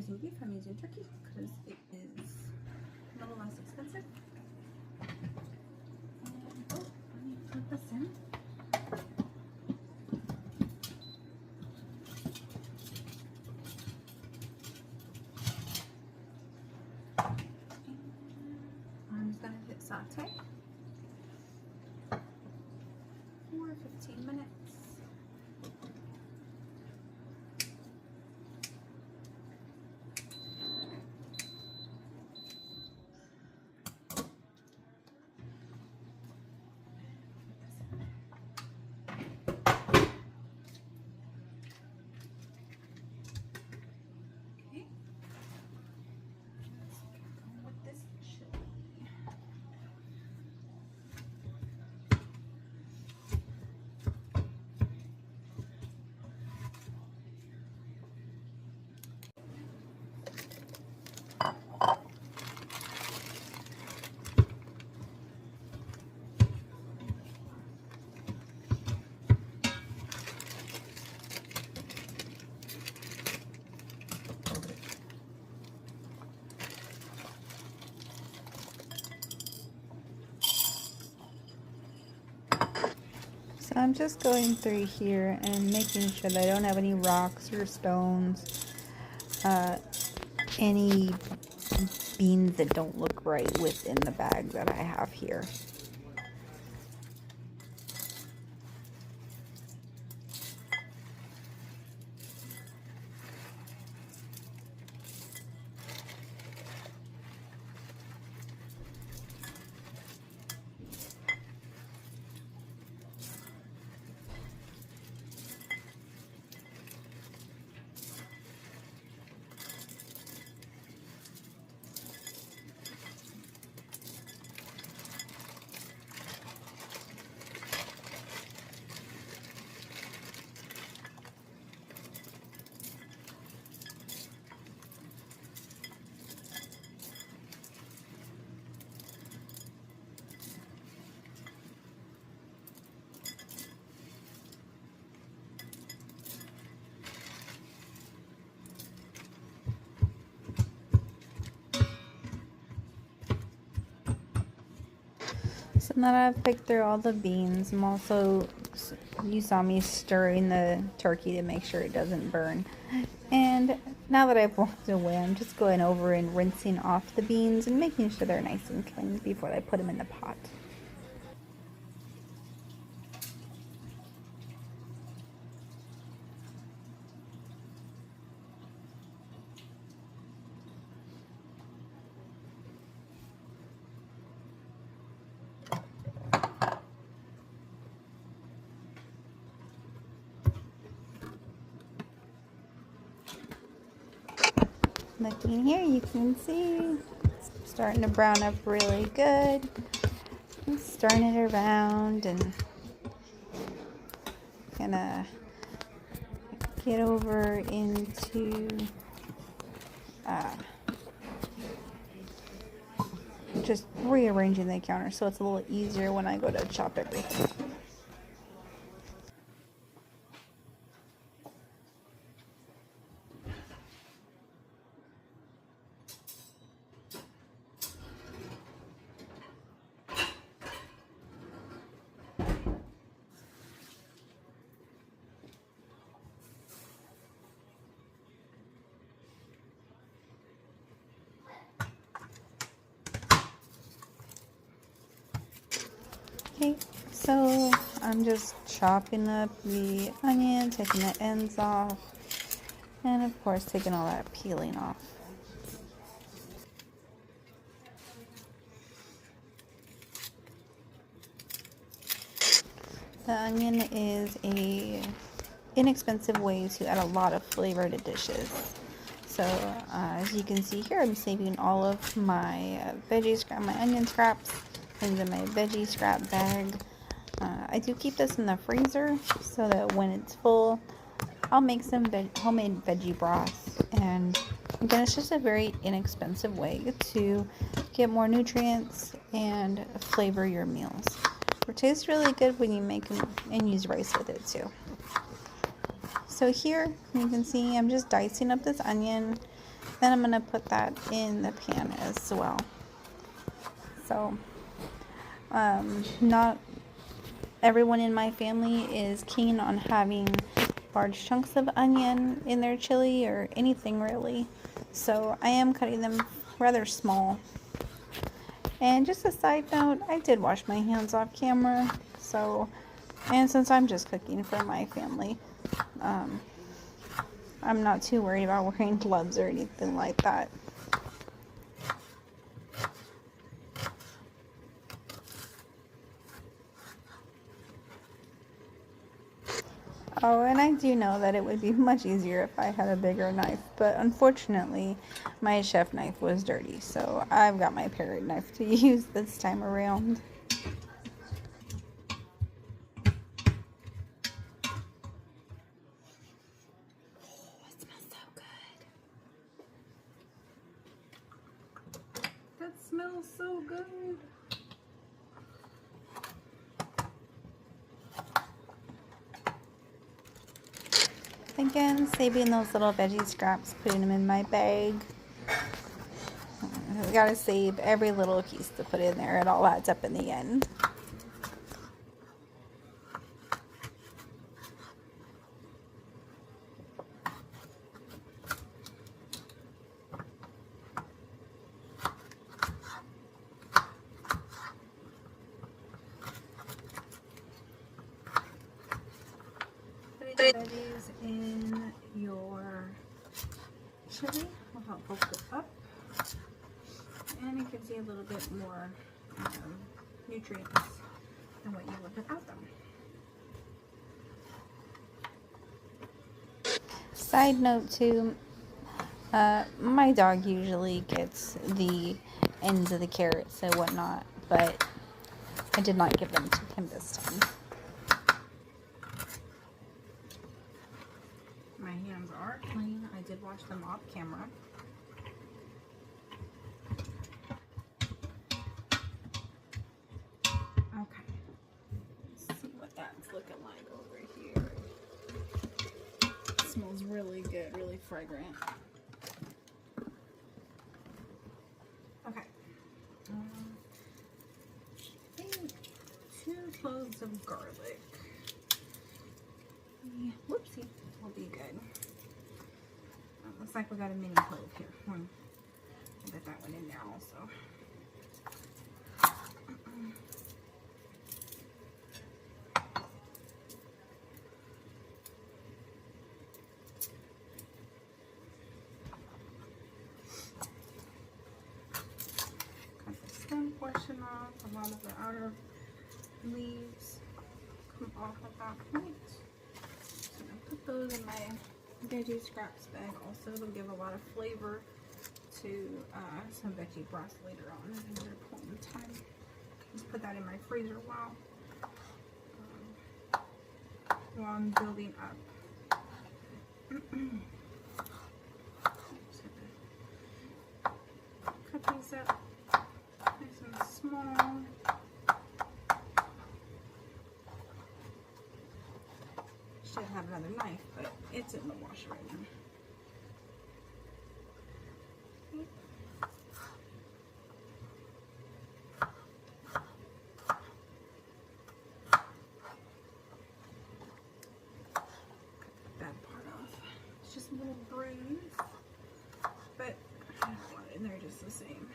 using beef, I'm using turkey because it is a little less expensive. And, oh, let me put this in. I'm just going to hit saute for 15 minutes. Okay. Let's go with this chili. So I'm just going through here and making sure that I don't have any rocks or stones, any beans that don't look right within the bag that I have here. So now that I've picked through all the beans, I'm also, you saw me stirring the turkey to make sure it doesn't burn. And now that I've walked away, I'm just going over and rinsing off the beans and making sure they're nice and clean before I put them in the pot. Looking here, you can see it's starting to brown up really good. I'm stirring it around and gonna get over into just rearranging the counter so it's a little easier when I go to chop everything. Okay, so I'm just chopping up the onion, taking the ends off, and of course taking all that peeling off. The onion is a inexpensive way to add a lot of flavor to dishes. So as you can see here, I'm saving all of my my onion scraps into my veggie scrap bag. I do keep this in the freezer so that when it's full, I'll make some homemade veggie broth. And again, it's just a very inexpensive way to get more nutrients and flavor your meals. It tastes really good when you make them and use rice with it too. So here you can see I'm just dicing up this onion Then I'm going to put that in the pan as well. So, not everyone in my family is keen on having large chunks of onion in their chili or anything really. So I am cutting them rather small. And just a side note, I did wash my hands off camera. So, and since I'm just cooking for my family, I'm not too worried about wearing gloves or anything like that. Oh, and I do know that it would be much easier if I had a bigger knife, but unfortunately, my chef knife was dirty, so I've got my parrot knife to use this time around. Oh, it smells so good. That smells so good. Again, saving those little veggie scraps, putting them in my bag. I gotta save every little piece to put in there. It all adds up in the end. Putting the veggies in your chili will help bulk it up, and it gives you a little bit more nutrients than what you would without them. Side note too, my dog usually gets the ends of the carrots and whatnot, but I did not give them to him this time. My hands are clean. I did wash them off camera. Okay. Let's see what that's looking like over here. It smells really good, really fragrant. Okay. I think 2 cloves of garlic. Yeah, whoopsie, will be good. Looks like we got a mini clove here. I'll get that one in there also. Cut the stem portion off. A lot of the outer leaves come off at that point. So I'm gonna put those in my veggie scraps bag. Also, it'll give a lot of flavor to some veggie broth later on at another point in time. Just put that in my freezer while I'm building up. Cut these up nice and small. Should have another knife, but it's in the washer right now. That part off. It's just a little bruise, but I don't want it in there just the same.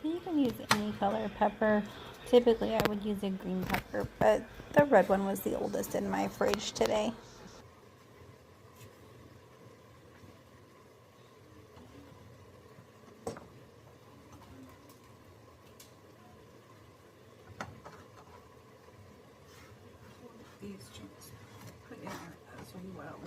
You can use any color pepper. Typically I would use a green pepper, but the red one was the oldest in my fridge today. These chunks put in there as really well.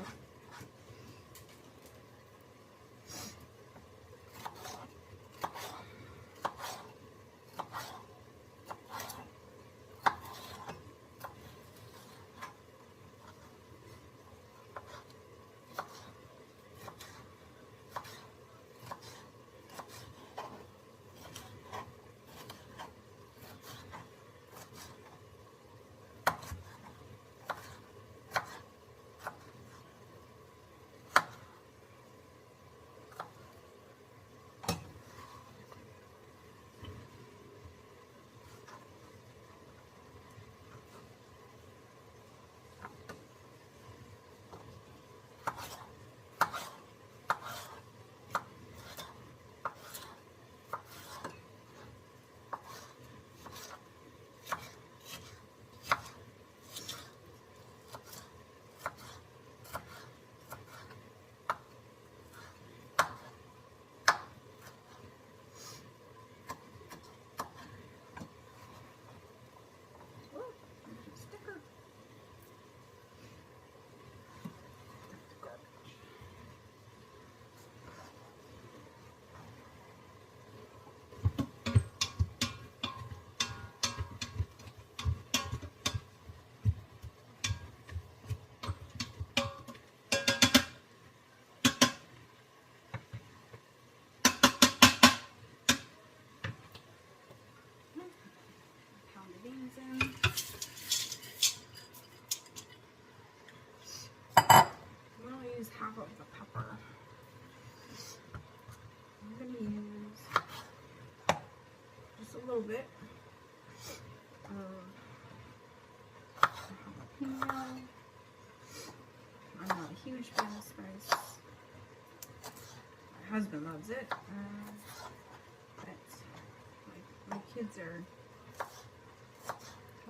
Sticker. Pound the beans in. I'm going to use half of the pepper. I'm going to use just a little bit of jalapeno. I'm not a huge fan of spice. My husband loves it. But my kids are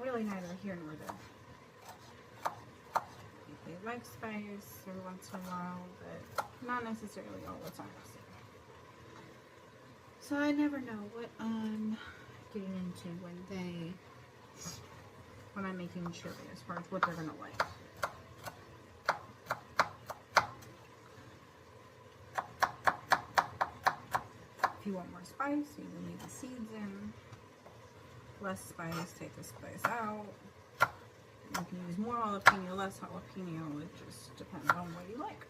really neither here nor there. They like spice every once in a while, but not necessarily all the time. So I never know what I'm getting into when I'm making chili, as far as what they're gonna like. If you want more spice, you can leave the seeds in. Less spice, take the spice out. You can use more jalapeno, less jalapeno. It just depends on what you like.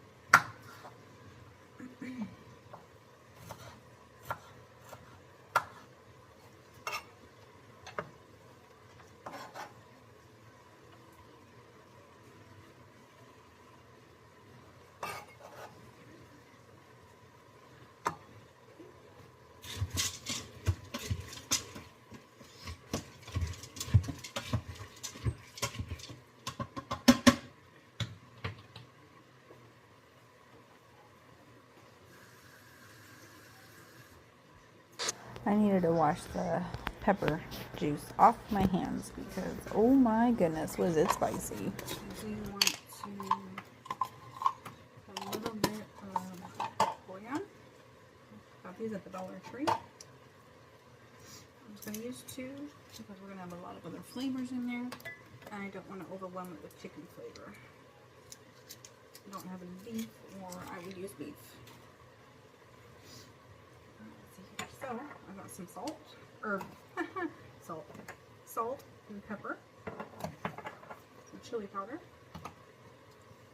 I needed to wash the pepper juice off my hands because, oh my goodness, was it spicy. Do you want to a little bit of bouillon? Got these at the Dollar Tree. I'm just going to use 2 because we're going to have a lot of other flavors in there. And I don't want to overwhelm it with chicken flavor. I don't have any beef, or I would use beef. Let's see here. So, I got some salt, or salt and pepper, some chili powder,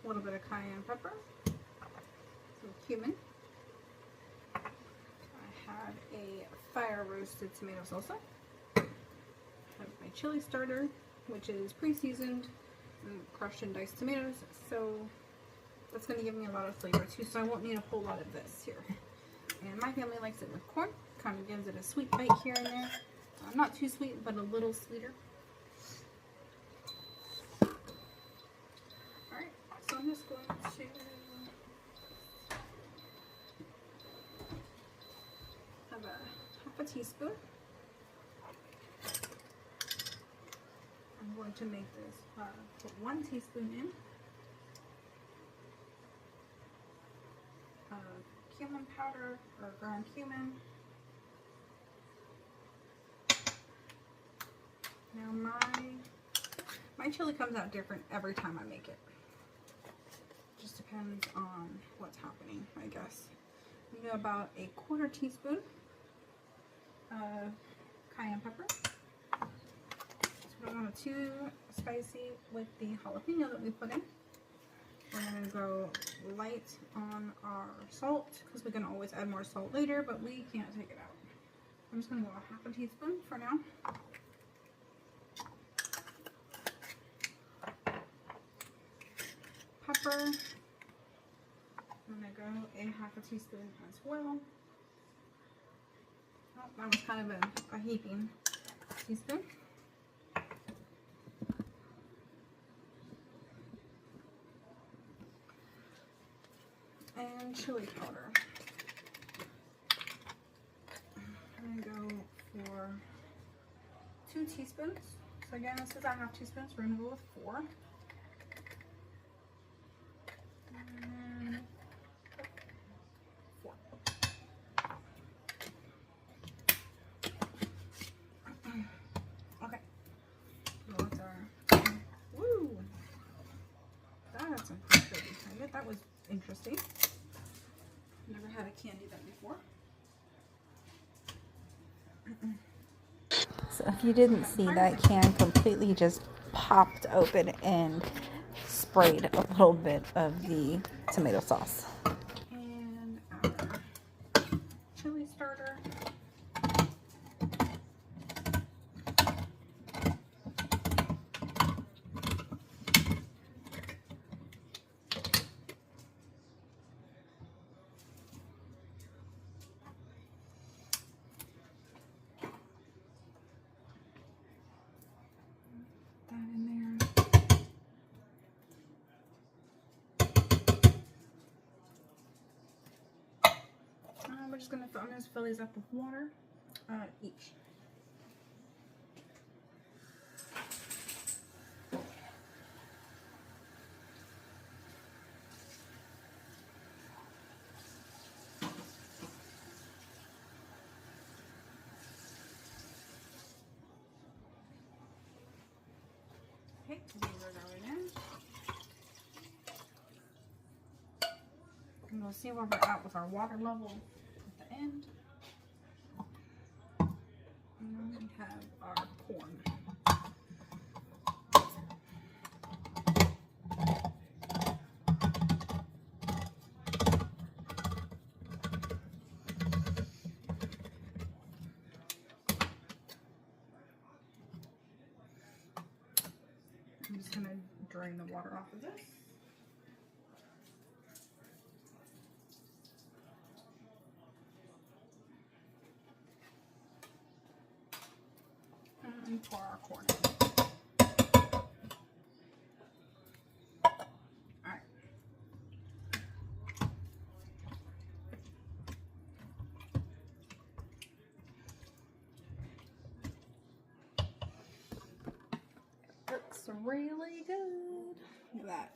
a little bit of cayenne pepper, some cumin. I have a fire roasted tomato salsa. I have my chili starter, which is pre-seasoned and crushed and diced tomatoes, so that's going to give me a lot of flavor too, so I won't need a whole lot of this here. And my family likes it with corn, kind of gives it a sweet bite here and there. Not too sweet, but a little sweeter. Alright, so I'm just going to have half a teaspoon. I'm going to make this, put 1 teaspoon in of cumin powder, or ground cumin. Now my chili comes out different every time I make it. depends on what's happening, I guess. We do about a 1/4 teaspoon of cayenne pepper. So we don't want it too spicy with the jalapeno that we put in. We're going to go light on our salt because we can always add more salt later, but we can't take it out. I'm just going to go 1/2 teaspoon for now. Pepper. I'm going to go a 1/2 teaspoon as well. Oh, that was kind of a heaping teaspoon. And chili powder. I'm going to go for 2 teaspoons. So again, this is a 1/2 teaspoon, so we're going to go with 4. And 4. Okay. Those are, woo! That had some crunch behind it. That was interesting. Never had a candy that before. So if you didn't see, that can completely just popped open and sprayed a little bit of the tomato sauce. And our chili starter. That in there. We're just gonna fill these up with water each. Okay, these are going in. And we'll see where we're at with our water level at the end. And then we have our corn. I'm just going to drain the water off of this. And pour our corn in. Alright. Looks really good. Look at that.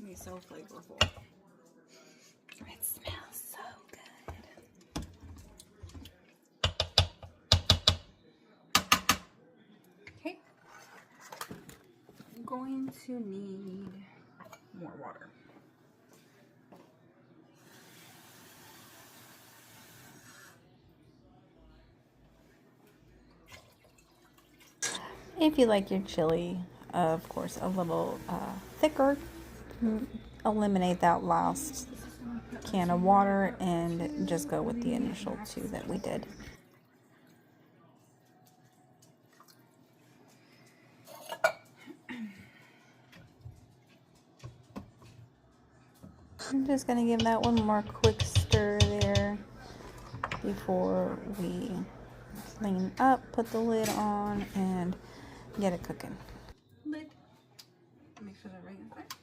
It's so flavorful. It smells so good. Okay. I'm going to need more water. If you like your chili, of course, a little thicker, eliminate that last can of water and just go with the initial 2 that we did. I'm just going to give that one more quick stir there before we clean up, put the lid on, and get it cooking. Lid. Make sure they're right inside.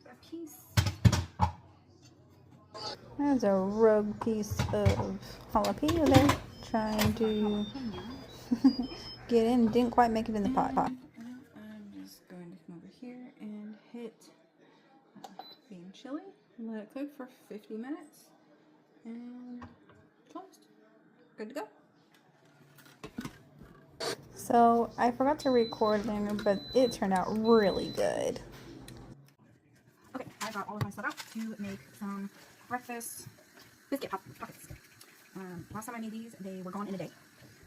A piece. There's a rogue piece of jalapeno there, trying to get in. Didn't quite make it in the pot. I'm just going to come over here and hit bean chili. Let it cook for 50 minutes. And toast. Good to go. So I forgot to record there, but it turned out really good. Okay, I got all of my stuff out to make some breakfast biscuit pockets. Last time I made these, they were gone in a day.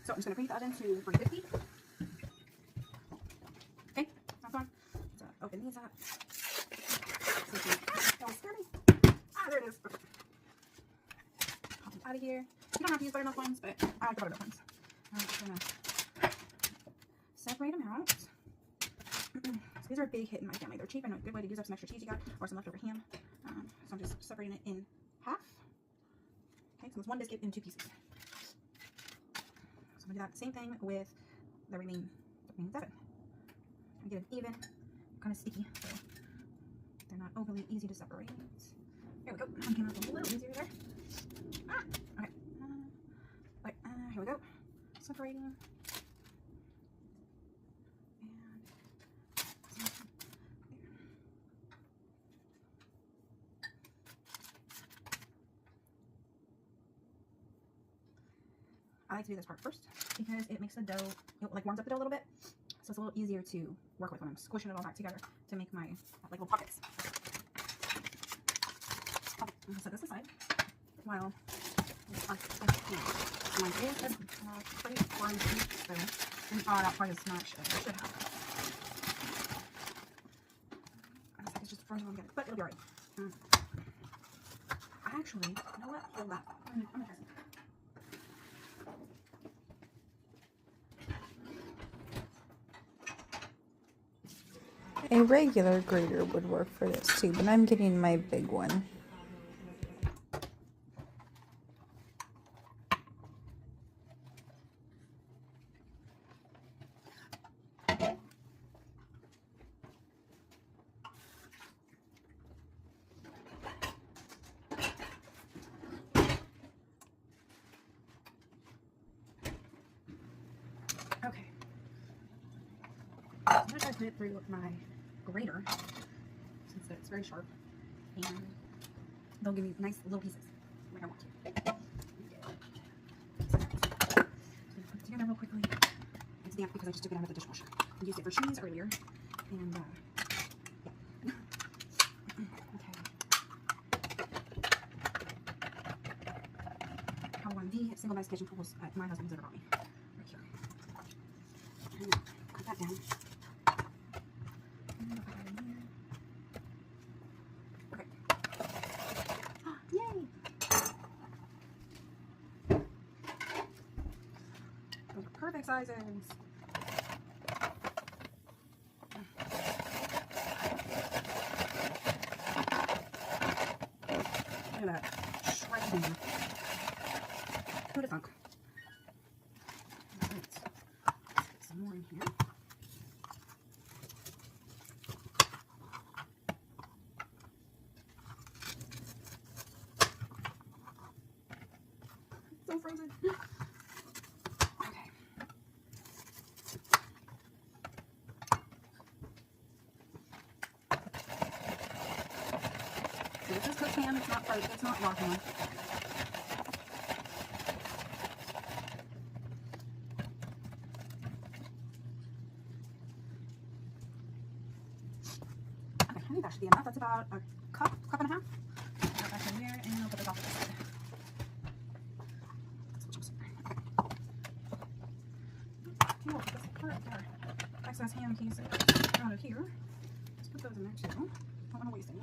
So I'm just going to preheat the oven to 350. Okay, that's fine. So open these up. That was scary. Ah, there it is. Okay. Pop them out of here. You don't have to use buttermilk ones, but I like the buttermilk ones. I'm just going to separate them out. So these are a big hit in my family. They're cheap and a good way to use up some extra cheese you got or some leftover ham. So I'm just separating it in half. Okay, so it's one biscuit in 2 pieces. So I'm going to do that same thing with the remaining 7. I get it even, kind of sticky, so they're not overly easy to separate. There we go. One came out a little easier there. Ah, okay. Right, here we go. Separating. I like to do this part first because it makes the dough, it like warms up the dough a little bit, so it's a little easier to work with when I'm squishing it all back together to make my like little pockets. Okay, I'm gonna set this aside while mine is pretty warm, so didn't thaw it out quite as much as it should have. It's just frozen together, but it'll be alright. Actually, you know what? Hold that. I'm gonna try something. A regular grater would work for this too, but I'm getting my big one. Okay. I'm going to try to put it through my grater since it's very sharp, and they'll give me nice little pieces like I want to. So I'm going to put it together real quickly. It's damp because I just took it out of the dishwasher. I used it for cheese earlier, and yeah. Okay. Probably one of the single best kitchen tools my husband's ever bought me. Right here. And cut that down. Okay. Yay! Those are perfect sizes. Look at that. Shredding. Who'd have thunk? Alright. Let's get some more in here. So frozen. Okay. So this is cooked ham. It's not frozen. It's not raw ham. Okay, I think that should be enough. That's about a cup and a half. Put that back in there, and I'll put this off to the side. We'll put this part there. Excess ham pieces out of here. Let's put those in there too. Don't want to waste any.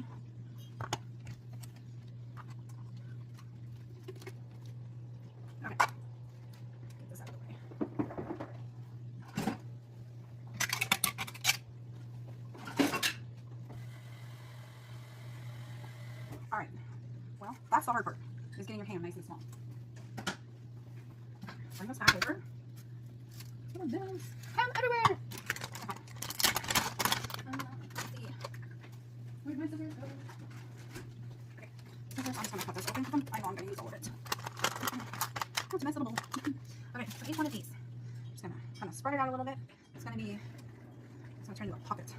Okay. Get this out of the way. Alright. Well, that's the hard part, is getting your ham nice and small. Bring this back over. Look at this. Ham everywhere! Okay. Let's see. Where's my scissors? Okay. I'm just going to cut this open because I know I'm going to use all of it. Oh, it's a nice little bowl. Okay, so each one of these, I'm just going to kind of spread it out a little bit. It's going to turn into a pocket.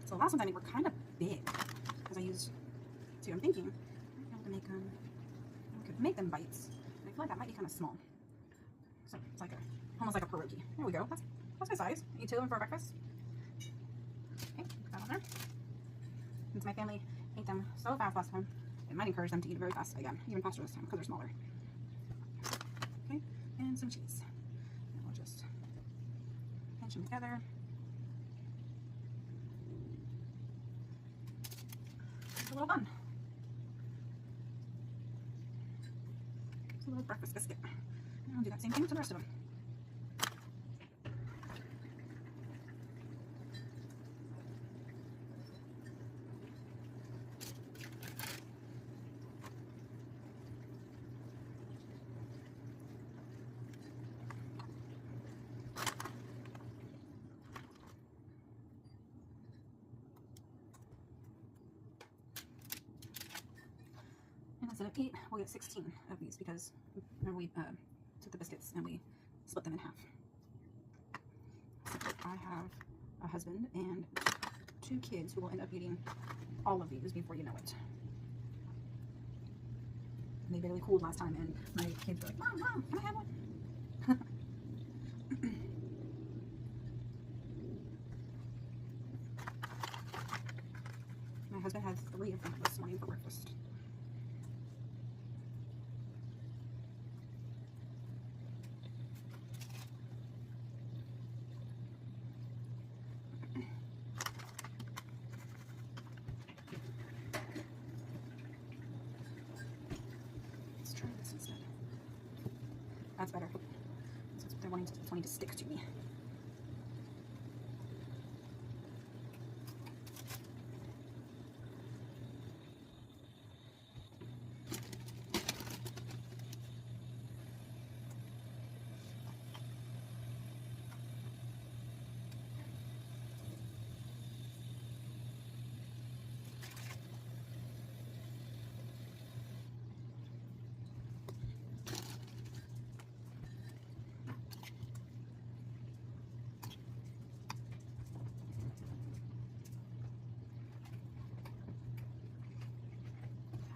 So the last ones I made were kind of big because I used 2. I'm thinking I might be able to make them, I could make them bites. I feel like that might be kind of small. So it's like almost like a pierogi. There we go. That's my size. Eat 2 of them for breakfast. Okay, put that on there. Since my family ate them so fast last time, it might encourage them to eat very fast again, even faster this time because they're smaller. Okay, and some cheese. And we'll just pinch them together. It's a little bun. It's a little breakfast biscuit. And I'll do that same thing to the rest of them. Instead of 8, we'll get 16 of these because we took the biscuits and we split them in half. So I have a husband and 2 kids who will end up eating all of these before you know it. And they barely cooled last time and my kids were like, Mom, can I have one? My husband had 3 of them this morning for breakfast. That's better. So it's what they're wanting to stick to me.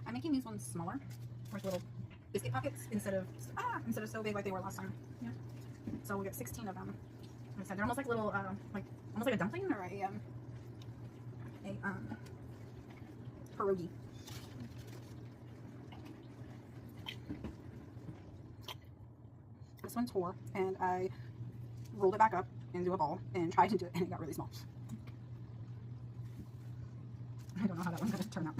I'm making these ones smaller, like little biscuit pockets, instead of so big like they were last time. Yeah. So we'll get 16 of them. Like I said, they're almost like little, like almost like a dumpling or a pierogi. This one tore, and I rolled it back up into a ball and tried to do it, and it got really small. I don't know how that one's going to turn out.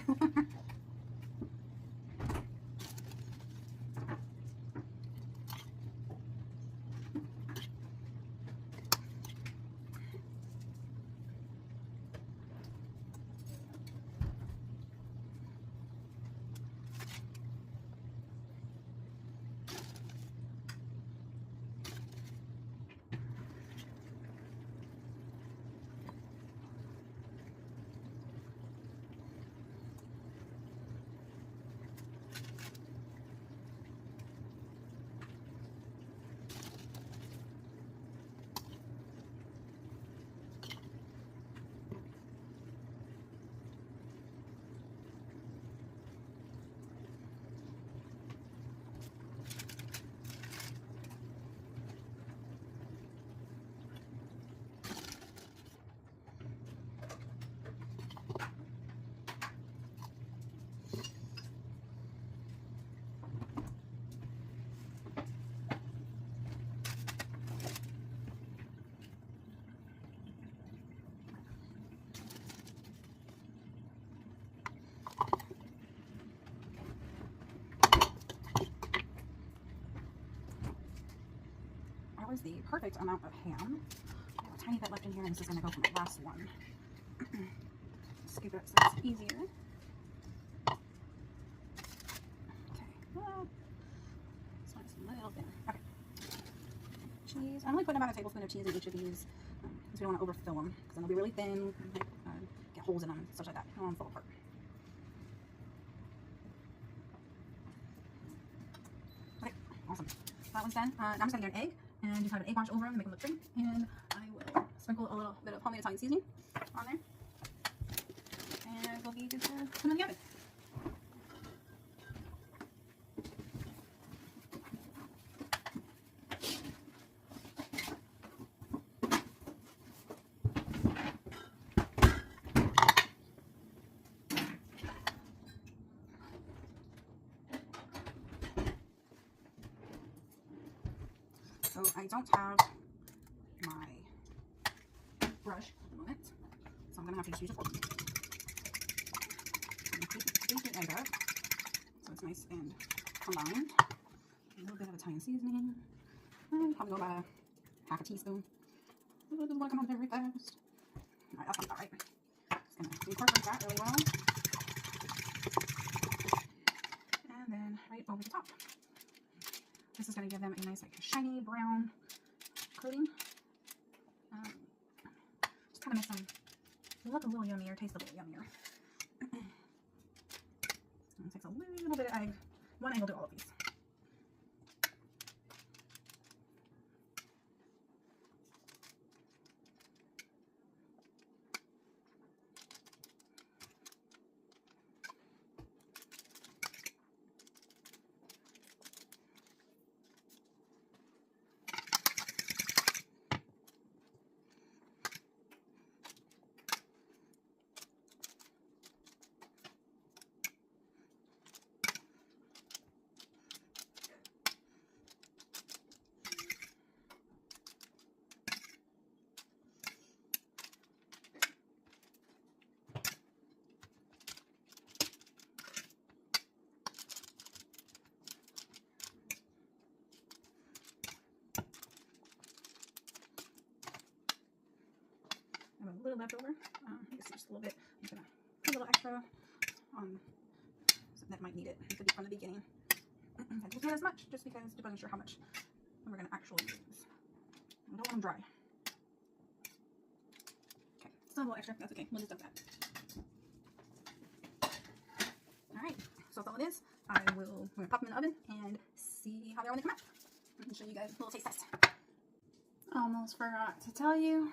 That was the perfect amount of ham. I have a tiny bit left in here, and this is going to go from the last one. Scoop it so it's easier. Okay, well, this one's a little thinner. Okay. Cheese. I'm only putting about a tablespoon of cheese in each of these because we don't want to overfill them, because then they'll be really thin, get holes in them, and such like that. I don't want them to fall apart. Okay, awesome. That one's done. Now I'm just going to get an egg and just have an egg wash over them to make them look pretty. And I will sprinkle a little bit of homemade Italian seasoning on there. And we'll be good to put them in the oven. So I don't have my brush at the moment, so I'm gonna have to just use a fork. I'm gonna beat the egg up so it's nice and combined. A little bit of Italian seasoning. Probably go by half a teaspoon. This is gonna come on very fast. Alright, that's about right. Just gonna incorporate that really well. And then right over the top. This is gonna give them a nice, like, shiny brown coating. Just kind of makes them look a little yummier, taste a little yummier. It takes a little bit of egg. One egg will do all of these. I have a little left over. Just a little bit. I'm gonna put a little extra on that might need it. It could be from the beginning. I don't get as much just because I wasn't sure how much we're gonna actually use. I don't want them dry. Okay, still a little extra. That's okay. We'll just dump that. All right. So that's all it is. We're gonna pop them in the oven and see how they're when they come out. And show you guys a little taste test. Almost forgot to tell you.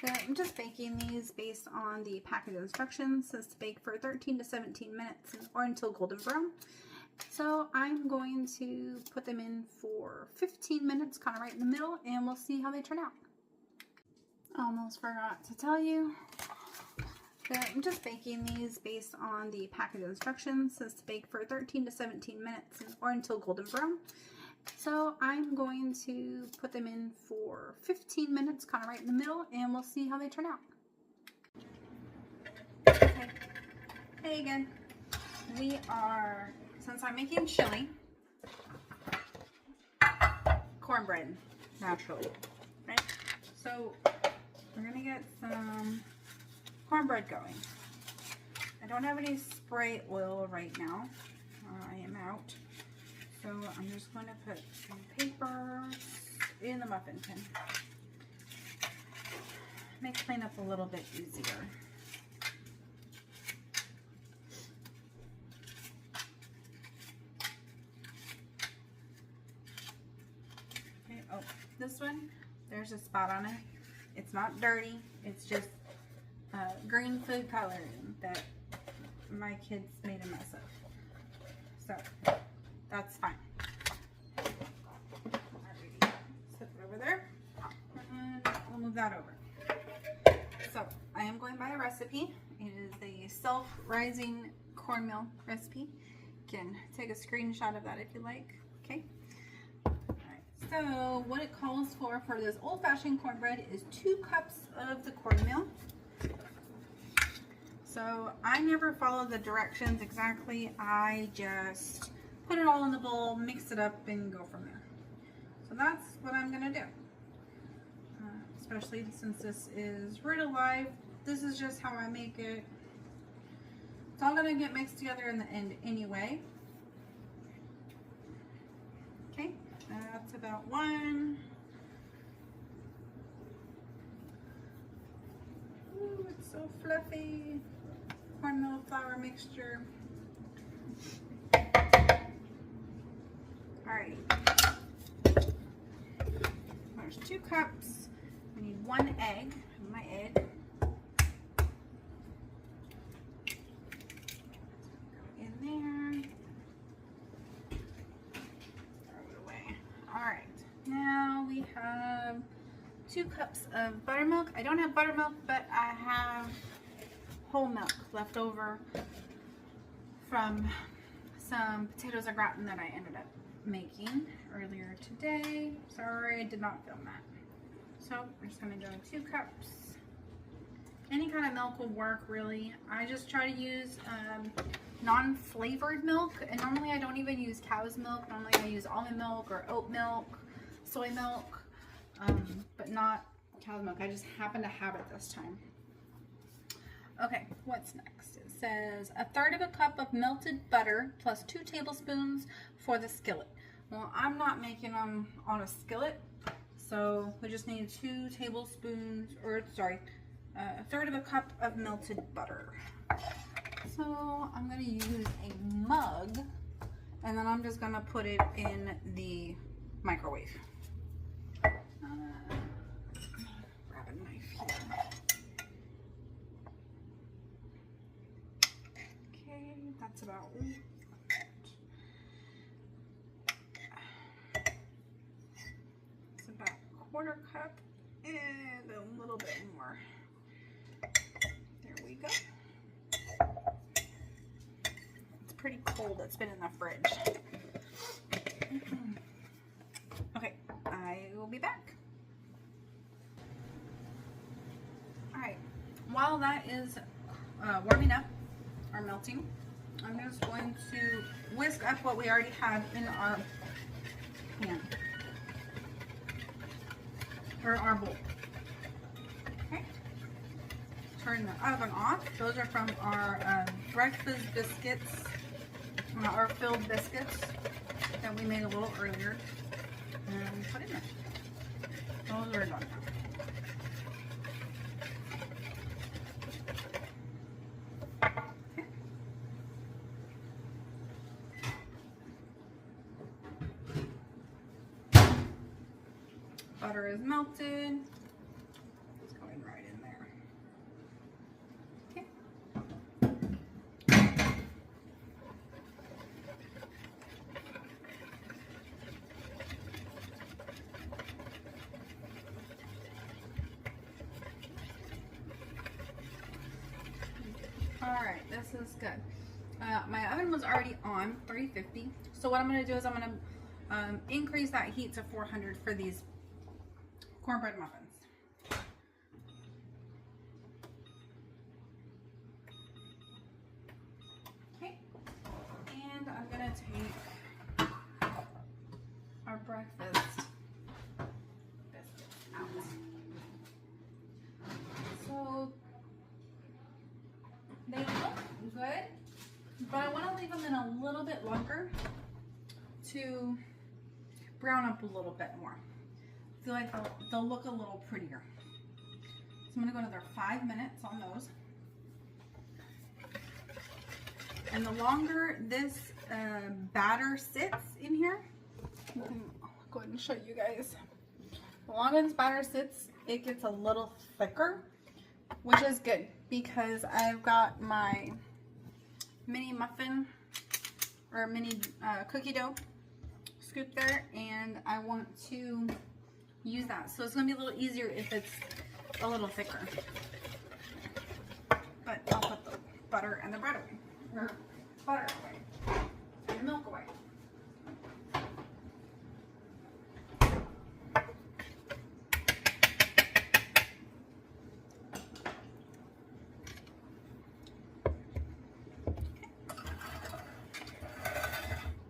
I'm just baking these based on the package instructions. It says to bake for 13 to 17 minutes or until golden brown. So I'm going to put them in for 15 minutes, kind of right in the middle, and we'll see how they turn out. Almost forgot to tell you. I'm just baking these based on the package instructions. It says to bake for 13 to 17 minutes or until golden brown. So I'm going to put them in for 15 minutes, kind of right in the middle, and we'll see how they turn out. Okay. Hey again. We are, since I'm making chili, cornbread, naturally, right? So we're gonna get some cornbread going. I don't have any spray oil right now. I am out. So I'm just going to put some paper in the muffin tin. Make cleanup a little bit easier. Okay, oh, this one, there's a spot on it. It's not dirty. It's just green food coloring that my kids made a mess of. So that's fine. Set it over there, and we'll move that over. So I am going by a recipe. It is a self-rising cornmeal recipe. You can take a screenshot of that if you like. Okay. All right. So what it calls for this old-fashioned cornbread is 2 cups of the cornmeal. So I never follow the directions exactly. I just put it all in the bowl, mix it up, and go from there. So that's what I'm gonna do. Especially since this is Root Alive, this is just how I make it. It's all gonna get mixed together in the end anyway. Okay, that's about 1. Ooh, it's so fluffy. Cornmeal flour mixture. Alrighty. There's 2 cups. We need 1 egg. My egg. In there. Throw it away. Alright. Now we have 2 cups of buttermilk. I don't have buttermilk, but I have whole milk left over from some potatoes au gratin that I ended up making earlier today. Sorry, I did not film that. So I'm just gonna go 2 cups. Any kind of milk will work, really. I just try to use non-flavored milk, and normally I don't even use cow's milk. Normally I use almond milk or oat milk, soy milk, but not cow's milk. I just happen to have it this time. Okay, what's next? It says 1/3 cup of melted butter plus 2 tablespoons for the skillet. Well, I'm not making them on a skillet, so we just need 2 tablespoons, or sorry, 1/3 cup of melted butter. So I'm gonna use a mug, and then I'm just gonna put it in the microwave. Grab a knife here. Okay, that's about it. It's about 1/4 cup and a little bit more. There we go. It's pretty cold. It's been in the fridge. Okay, I will be back. Alright, while that is warming up or melting, I'm just going to whisk up what we already have in our pan or our bowl. Okay, turn the oven off. Those are from our breakfast biscuits, our filled biscuits that we made a little earlier, and put in there. Those are done now. Butter is melted. It's going right in there. Okay. All right, this is good. My oven was already on 350. So what I'm going to do is I'm going to increase that heat to 400 for these cornbread muffins. Okay, and I'm gonna take our breakfast biscuits out. So they look good, but I want to leave them in a little bit longer to brown up a little bit more. I feel like they'll look a little prettier. So I'm gonna go another 5 minutes on those. And the longer this batter sits in here, I can go ahead and show you guys. The longer this batter sits, it gets a little thicker, which is good because I've got my mini muffin or mini cookie dough scoop there, and I want to use that. So it's going to be a little easier if it's a little thicker. But I'll put the butter and the bread away. Or butter away. And the milk away.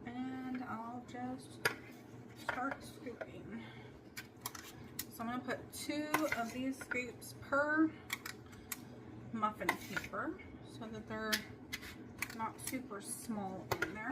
And I'll just start scooping. So I'm going to put 2 of these scoops per muffin paper so that they're not super small in there.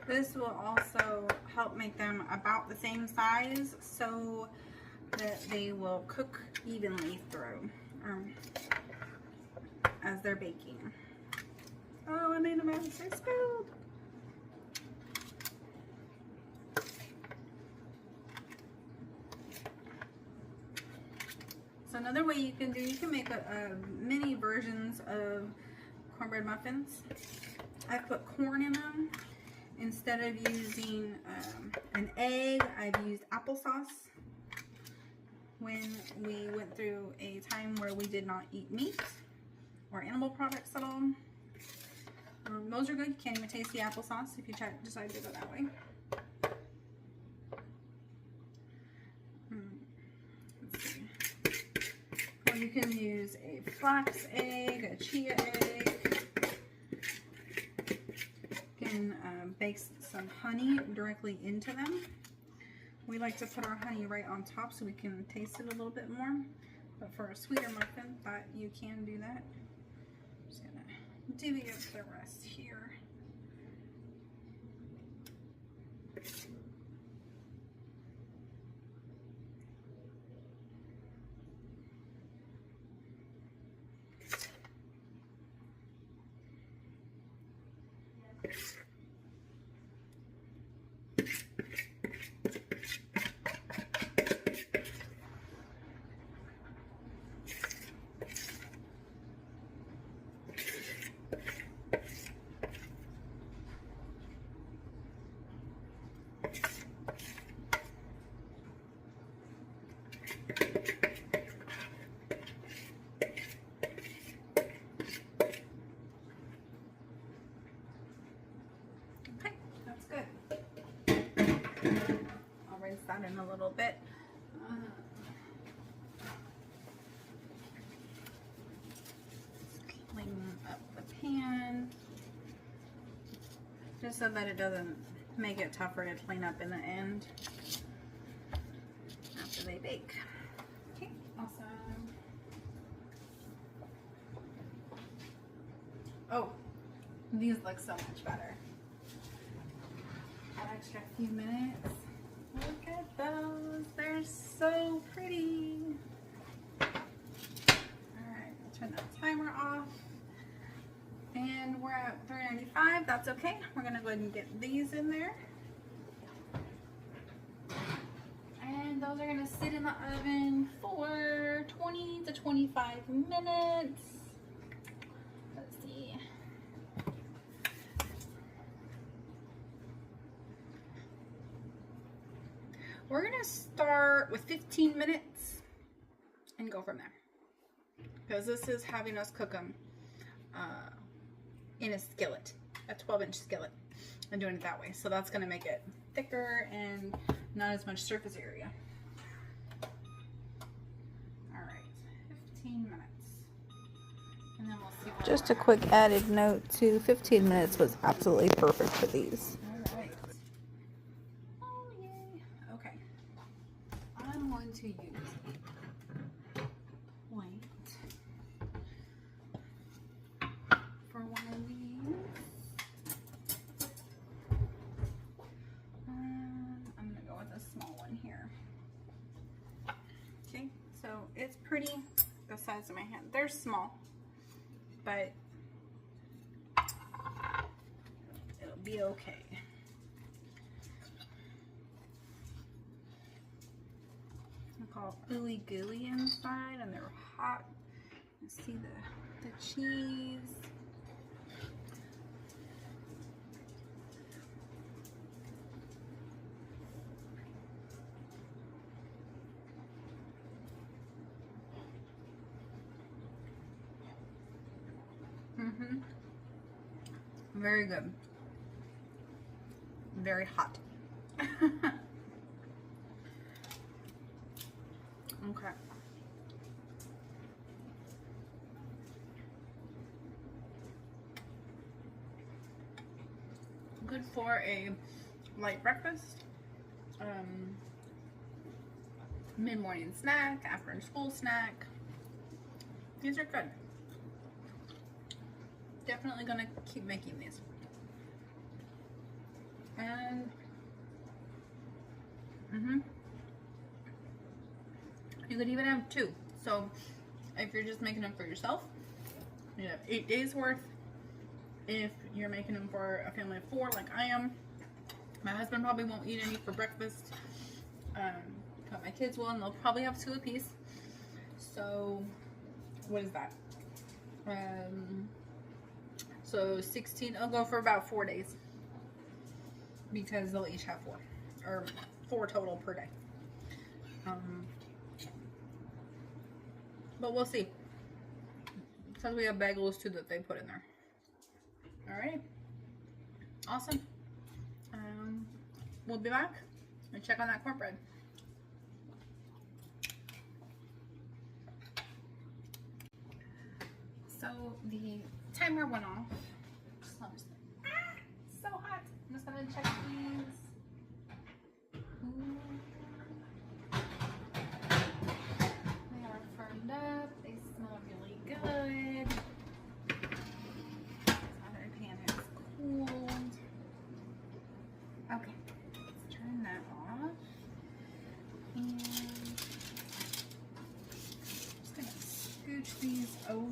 This will also help make them about the same size so that they will cook evenly through as they're baking. Oh, I made a mess. I spilled. So another way you can make a mini versions of cornbread muffins. I put corn in them. Instead of using an egg, I've used applesauce. When we went through a time where we did not eat meat or animal products at all. Those are good. You can't even taste the applesauce if you decide to go that way. Let's see. Or you can use a flax egg, a chia egg. You can bake some honey directly into them. We like to put our honey right on top so we can taste it a little bit more. But for a sweeter muffin, you can do that. I'm just gonna divvy up the rest here. That in a little bit. Clean up the pan just so that it doesn't make it tougher to clean up in the end after they bake. Okay, awesome. Oh, these look so much better. An extra few minutes. Look at those, they're so pretty. Alright, I'll turn that timer off. And we're at 395, that's okay. We're gonna go ahead and get these in there. And those are gonna sit in the oven for 20 to 25 minutes. Let's see. We're gonna start with 15 minutes and go from there. Because this is having us cook them in a skillet, a 12-inch skillet. I'm doing it that way. So that's gonna make it thicker and not as much surface area. All right, 15 minutes. And then we'll see what Just a quick added note too, 15 minutes was absolutely perfect for these. To use white for one of these. I'm gonna go with a small one here. Okay, so it's pretty the size of my hand. They're small, but it'll be okay. All ooey gooey inside, and they're hot. You see the cheese. Very good. Very hot. Okay. Good for a light breakfast, mid-morning snack, after-school snack. These are good. Definitely gonna keep making these. And you could even have two. So if you're just making them for yourself, you have 8 days worth. If you're making them for a family of 4 like I am, my husband probably won't eat any for breakfast, but my kids will, and they'll probably have 2 apiece. So what is that? So 16, I'll go for about 4 days because they'll each have 4 or 4 total per day. But we'll see because we have bagels too that they put in there. All right, awesome. We'll be back and check on that cornbread. So the timer went off. So hot. I'm just gonna check these. They are firmed up. They smell really good. This other pan is cooled. Okay, let's turn that off. And just gonna scooch these over.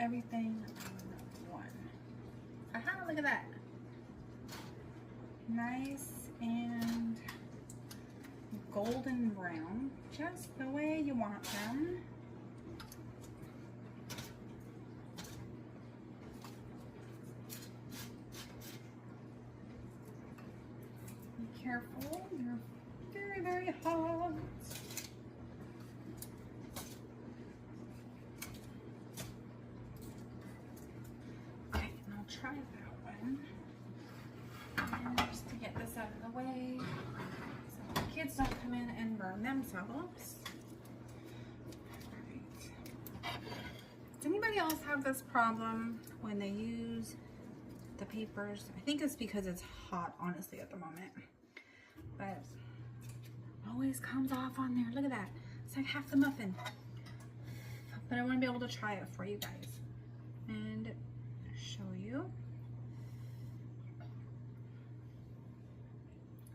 Everything on one. Aha, look at that. Nice and golden brown, just the way you want them. Be careful, they're very, very hot. Try that one. And just to get this out of the way so the kids don't come in and burn themselves. Alright. Does anybody else have this problem when they use the papers? I think it's because it's hot, honestly, at the moment. But it always comes off on there. Look at that. It's like half the muffin. But I want to be able to try it for you guys and show you.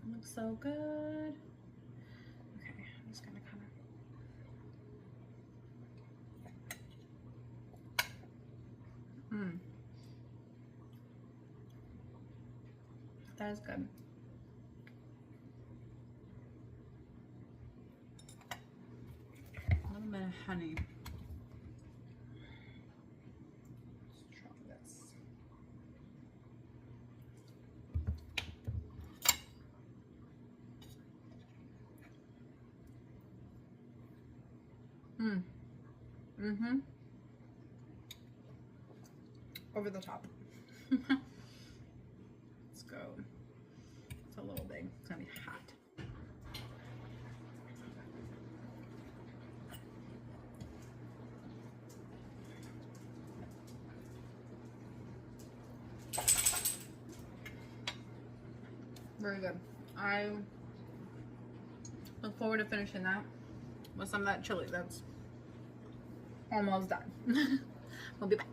It looks so good. Okay, I'm just gonna kind of that is good. A little bit of honey. Over the top. Let's go. It's a little big. It's gonna be hot. Very good. I look forward to finishing that with some of that chili. That's almost done. We'll be back.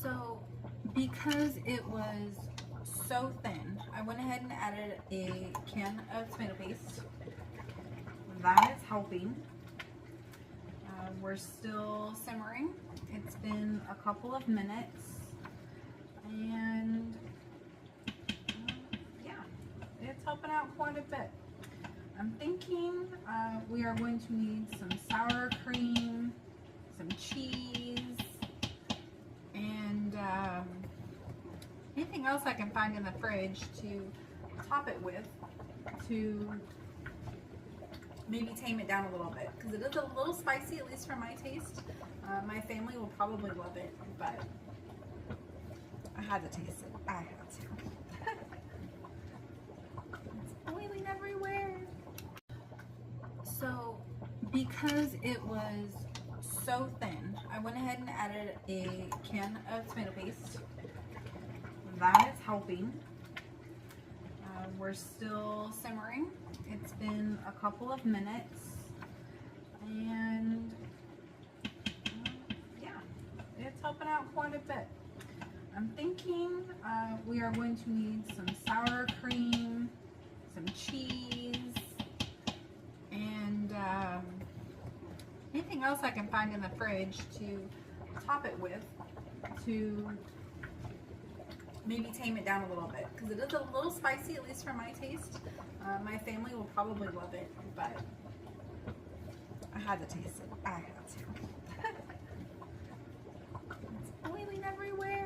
So, because it was so thin, I went ahead and added a can of tomato paste. That is helping. We're still simmering. It's been a couple of minutes, and yeah, it's helping out quite a bit. I'm thinking we are going to need some sour cream, some cheese, and anything else I can find in the fridge to top it with to maybe tame it down a little bit, because it is a little spicy, at least for my taste. My family will probably love it, but I had to taste it. I had to. It's boiling everywhere. So, because it was so thin, I went ahead and added a can of tomato paste. That is helping. We're still simmering. It's been a couple of minutes, and yeah, it's helping out quite a bit. I'm thinking we are going to need some sour cream, some cheese, and anything else I can find in the fridge to top it with to maybe tame it down a little bit, because it is a little spicy, at least for my taste. My family will probably love it, but I had to taste it. I had to. It's oiling everywhere.